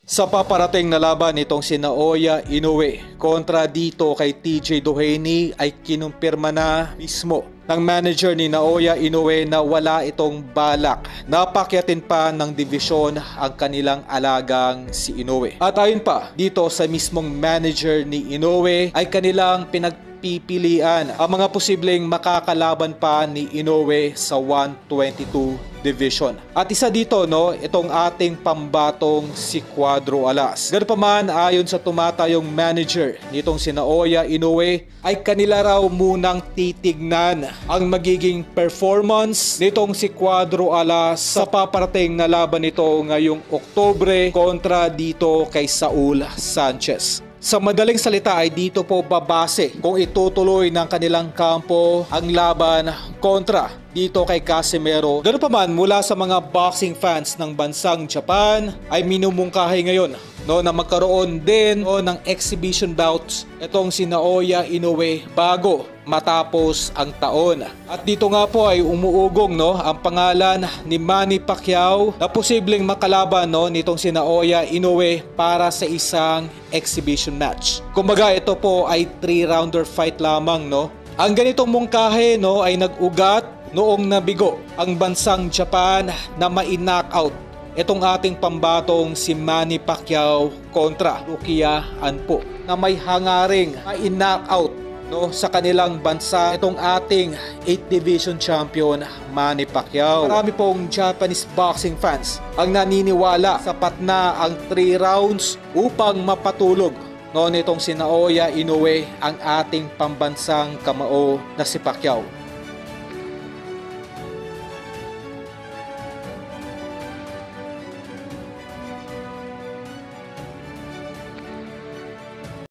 Sa paparating na laban nitong si Naoya Inoue kontra dito kay TJ Doheny ay kinumpirma na mismo ng manager ni Naoya Inoue na wala itong balak na pakyatin pa ng divisyon ang kanilang alagang si Inoue. At ayon pa dito sa mismong manager ni Inoue ay kanilang pinagpipilian ang mga posibleng makakalaban pa ni Inoue sa 122 division. At isa dito itong ating pambatong si Cuadro Alas. Ganun pa man, ayon sa tumatayong manager nitong si Naoya Inoue ay kanila raw munang titignan ang magiging performance nitong si Cuadro Alas sa paparating na laban nito ngayong Oktubre kontra dito kay Saul Sanchez. Sa madaling salita ay dito po babase kung itutuloy ng kanilang kampo ang laban kontra dito kay Casimero. Ganun pa man, mula sa mga boxing fans ng bansang Japan ay minumungkahi ngayon na magkaroon din ng exhibition bouts itong si Naoya Inoue bago matapos ang taon. At dito nga po ay umuugong ang pangalan ni Manny Pacquiao na posibleng makalaban nitong si Naoya Inoue para sa isang exhibition match. Kumbaga ito po ay 3-rounder fight lamang. Ang ganitong mungkahe ay nag-ugat noong nabigo ang bansang Japan na ma-knockout itong ating pambatong si Manny Pacquiao kontra Rukia Anpo na may hangaring ma-knockout sa kanilang bansa itong ating 8th Division Champion Manny Pacquiao. Marami pong Japanese boxing fans ang naniniwala sapat na ang 3 rounds upang mapatulog nitong si Naoya Inoue ang ating pambansang kamao na si Pacquiao.